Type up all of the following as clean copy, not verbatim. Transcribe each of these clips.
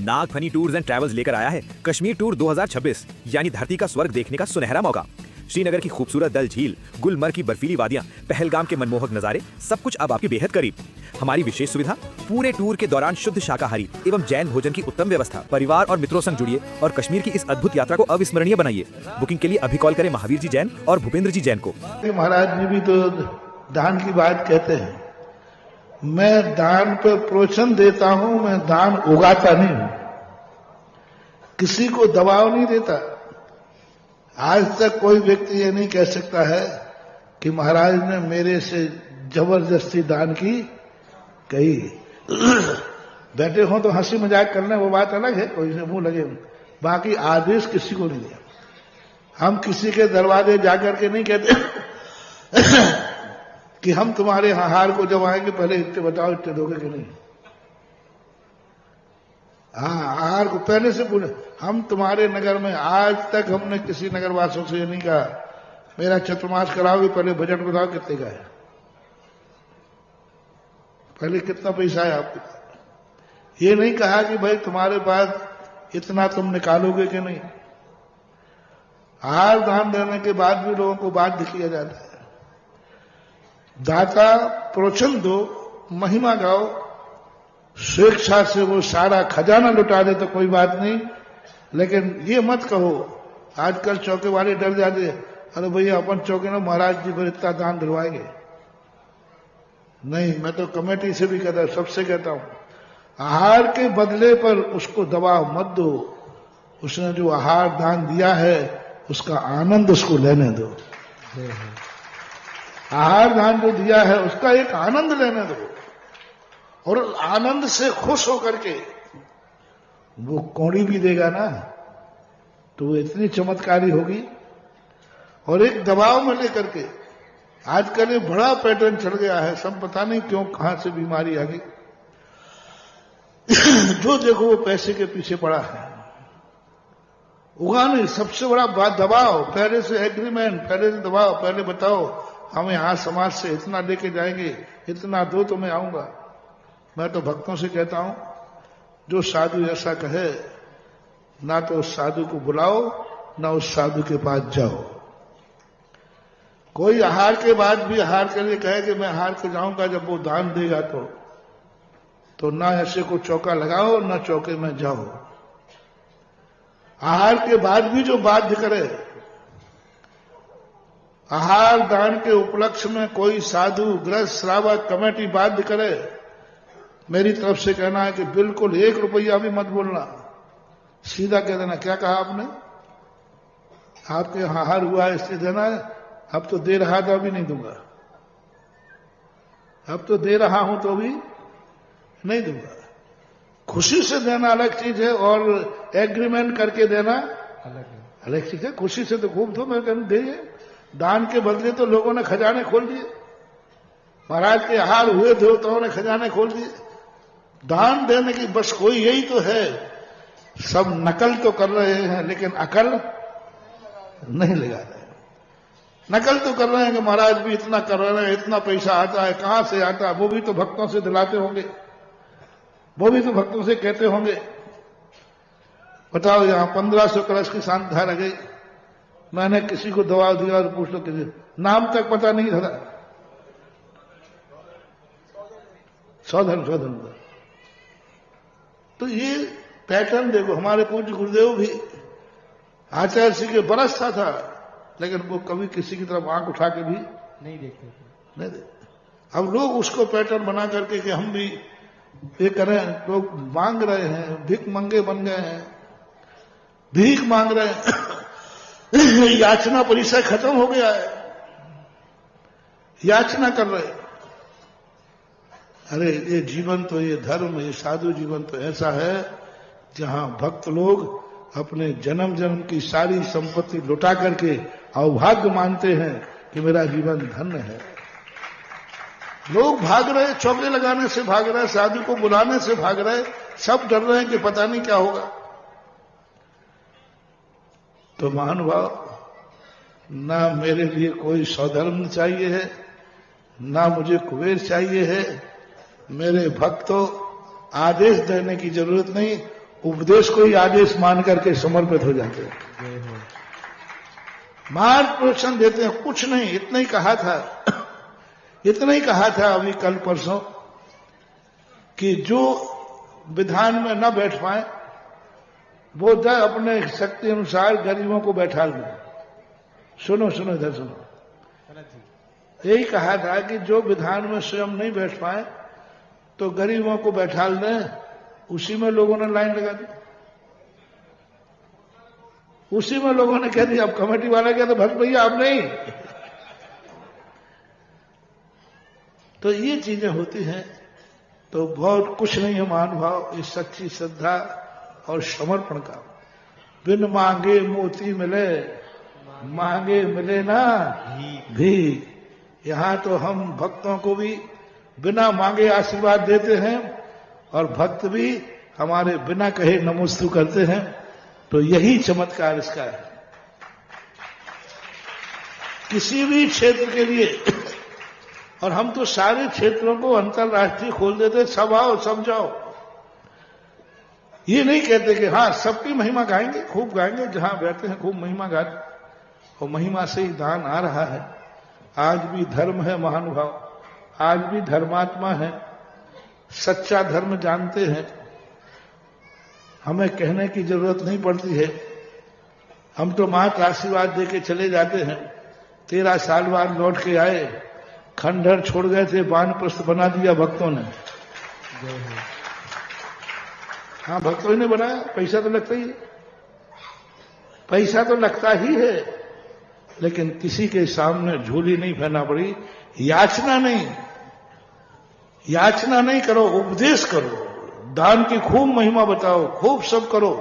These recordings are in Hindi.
नागफनी टूर्स एंड ट्रैवल्स लेकर आया है कश्मीर टूर 2026, यानी धरती का स्वर्ग देखने का सुनहरा मौका। श्रीनगर की खूबसूरत दल झील, गुलमर्ग की बर्फीली वादियां, पहलगाम के मनमोहक नजारे, सब कुछ अब आपके बेहद करीब। हमारी विशेष सुविधा, पूरे टूर के दौरान शुद्ध शाकाहारी एवं जैन भोजन की उत्तम व्यवस्था। परिवार और मित्रों संग जुड़िए और कश्मीर की इस अद्भुत यात्रा को अविस्मरणीय बनाइए। बुकिंग के लिए अभी कॉल करें महावीर जी जैन और भूपेंद्र जी जैन को। महाराज जी भी तो दान की बात कहते हैं। मैं दान पर प्रोत्साहन देता हूं, मैं दान उगाता नहीं हूं, किसी को दबाव नहीं देता। आज तक कोई व्यक्ति ये नहीं कह सकता है कि महाराज ने मेरे से जबरदस्ती दान की कही। बैठे हो तो हंसी मजाक करना वो बात अलग है, कोई से मुंह लगे, बाकी आदेश किसी को नहीं दिया। हम किसी के दरवाजे जाकर के नहीं कहते कि हम तुम्हारे आहार को जब आएंगे पहले इतने बताओ, इतने दोगे कि नहीं। हाँ, आहार को पहले से पूछे। हम तुम्हारे नगर में आज तक हमने किसी नगरवासियों से ये नहीं कहा मेरा चतुर्मास कराओगे, पहले बजट बताओ कितने का है, पहले कितना पैसा है आपके। ये नहीं कहा कि भाई तुम्हारे पास इतना तुम निकालोगे कि नहीं। आहार दान देने के बाद भी लोगों को बाध्य किया जाता है। दाता प्रोत्साहन दो, महिमा गाओ, स्वेच्छा से वो सारा खजाना लुटा दे तो कोई बात नहीं, लेकिन ये मत कहो। आजकल चौके वाले डर जाते, अरे भैया अपन चौके ना महाराज जी पर इतना दान दिलवाएंगे। नहीं, मैं तो कमेटी से भी कहता हूं, सबसे कहता हूं, आहार के बदले पर उसको दबाव मत दो। उसने जो आहार दान दिया है उसका आनंद उसको लेने दो। आहार दान जो दिया है उसका एक आनंद लेने दो, और आनंद से खुश होकर के वो कौड़ी भी देगा ना तो वो इतनी चमत्कारी होगी। और एक दबाव में लेकर के आजकल ये बड़ा पैटर्न चल गया है, सब पता नहीं क्यों कहां से बीमारी आ गई। जो देखो वो पैसे के पीछे पड़ा है, उगाने सबसे बड़ा बात दबाव। पहले से एग्रीमेंट, पहले से दबाव, पहले बताओ हम यहां समाज से इतना लेके जाएंगे, इतना दो तो मैं आऊंगा। मैं तो भक्तों से कहता हूं, जो साधु ऐसा कहे ना तो उस साधु को बुलाओ ना उस साधु के पास जाओ। कोई आहार के बाद भी आहार के लिए कहे कि मैं आहार को जाऊंगा, जब वो दान देगा तो ना ऐसे को चौका लगाओ ना चौके में जाओ। आहार के बाद भी जो बाध्य करे, आहार दान के उपलक्ष्य में कोई साधु गृहस्थ श्रावक कमेटी बाध्य करे, मेरी तरफ से कहना है कि बिल्कुल 1 रुपया भी मत बोलना, सीधा कह देना क्या कहा आपने, आपके आहार हुआ है इसलिए देना है, अब तो दे रहा था अभी नहीं दूंगा, अब तो दे रहा हूं तो भी नहीं दूंगा। खुशी से देना अलग चीज है और एग्रीमेंट करके देना अलग चीज है। खुशी से तो खूब दो, मैं कहूं दे। दान के बदले तो लोगों ने खजाने खोल दिए, महाराज के आहार हुए देवताओं ने खजाने खोल दिए। दान देने की बस कोई यही तो है, सब नकल तो कर रहे हैं लेकिन अकल नहीं लगा रहे। नकल तो कर रहे हैं कि महाराज भी इतना कर रहे हैं, इतना पैसा आता है, कहां से आता है, वो भी तो भक्तों से दिलाते होंगे, वो भी तो भक्तों से कहते होंगे। बताओ यहां 1500 कलश की सांध्या गई, मैंने किसी को दवा दिया और पूछ लो किसी नाम तक पता नहीं था, सौधन। तो ये पैटर्न देखो, हमारे पूज्य गुरुदेव भी आचार्य श्री के बरसता था, लेकिन वो कभी किसी की तरफ आंख उठा के भी नहीं देखते। अब लोग उसको पैटर्न बना करके कि हम भी ये करें, लोग मांग रहे हैं, भिख मंगे बन गए हैं, भीख मांग रहे हैं। याचना परिसर खत्म हो गया है, याचना कर रहे हैं। अरे ये जीवन तो, ये धर्म, ये साधु जीवन तो ऐसा है जहां भक्त लोग अपने जन्म जन्म की सारी संपत्ति लुटा करके अवभाग्य मानते हैं कि मेरा जीवन धन्य है। लोग भाग रहे, चौके लगाने से भाग रहे, साधु को बुलाने से भाग रहे, सब डर रहे हैं कि पता नहीं क्या होगा। तो महानुभाव, ना मेरे लिए कोई सौधर्म चाहिए है, ना मुझे कुबेर चाहिए है। मेरे भक्तों, आदेश देने की जरूरत नहीं, उपदेश को ही आदेश मान करके समर्पित हो जाते हैं, मार्गदर्शन देते हैं। कुछ नहीं, इतना ही कहा था, इतना ही कहा था अभी कल परसों कि जो विधान में न बैठ पाए वो अपने शक्ति अनुसार गरीबों को बैठा लें। सुनो सुनो इधर सुनो, यही कहा था कि जो विधान में स्वयं नहीं बैठ पाए तो गरीबों को बैठा लें। उसी में लोगों ने लाइन लगा दी, उसी में लोगों ने कह दिया, अब कमेटी वाला कहते भक्त भैया अब नहीं। तो ये चीजें होती हैं। तो बहुत कुछ नहीं है महानुभाव, इस सच्ची श्रद्धा और समर्पण का। बिन मांगे मोती मिले, मांगे मिले ना भी। यहां तो हम भक्तों को भी बिना मांगे आशीर्वाद देते हैं और भक्त भी हमारे बिना कहे नमोस्तु करते हैं। तो यही चमत्कार इसका है। किसी भी क्षेत्र के लिए, और हम तो सारे क्षेत्रों को अंतरराष्ट्रीय खोल देते, सब आओ सब जाओ। ये नहीं कहते कि हाँ सबकी महिमा गाएंगे, खूब गाएंगे, जहां बैठे हैं खूब महिमा गाते, और महिमा से ही दान आ रहा है। आज भी धर्म है महानुभाव, आज भी धर्मात्मा है, सच्चा धर्म जानते हैं। हमें कहने की जरूरत नहीं पड़ती है, हम तो मात्र आशीर्वाद देके चले जाते हैं। 13 साल बाद लौट के आए, खंडहर छोड़ गए थे, वानप्रस्थ बना दिया भक्तों ने। हाँ भक्तों ने बनाया, पैसा तो लगता ही है, पैसा तो लगता ही है, लेकिन किसी के सामने झोली नहीं फैलना पड़ी। याचना नहीं, याचना नहीं करो, उपदेश करो, दान की खूब महिमा बताओ, खूब सब करो,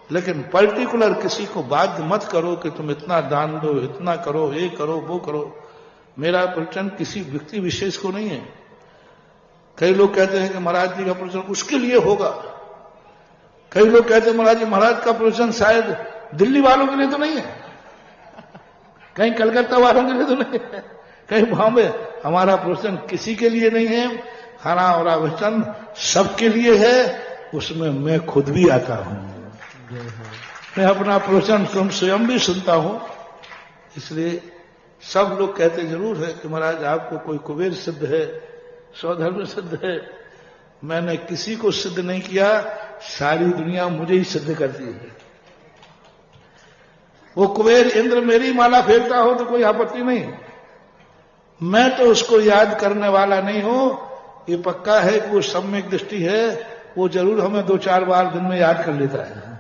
लेकिन पर्टिकुलर किसी को बाध्य मत करो कि तुम इतना दान दो, इतना करो, ये करो, वो करो। मेरा प्रवचन किसी व्यक्ति विशेष को नहीं है। कई लोग कहते हैं कि महाराज जी का प्रवचन उसके लिए होगा, कई लोग कहते हैं महाराज जी महाराज का प्रवचन शायद दिल्ली वालों के लिए तो नहीं है, कहीं कलकत्ता वालों के लिए तो नहीं है, कहीं बॉम्बे। हमारा प्रवचन किसी के लिए नहीं है, हमारा वचन सबके लिए है। उसमें मैं खुद भी आता हूं, मैं अपना प्रवचन स्वयं भी सुनता हूं। इसलिए सब लोग कहते जरूर है कि महाराज आपको कोई कुबेर सिद्ध है, स्वधर्म सिद्ध है। मैंने किसी को सिद्ध नहीं किया, सारी दुनिया मुझे ही सिद्ध करती है। वो कुबेर इंद्र मेरी माला फेरता हो तो कोई आपत्ति नहीं, मैं तो उसको याद करने वाला नहीं हूं। ये पक्का है कि वो सम्यक दृष्टि है, वो जरूर हमें 2-4 बार दिन में याद कर लेता है।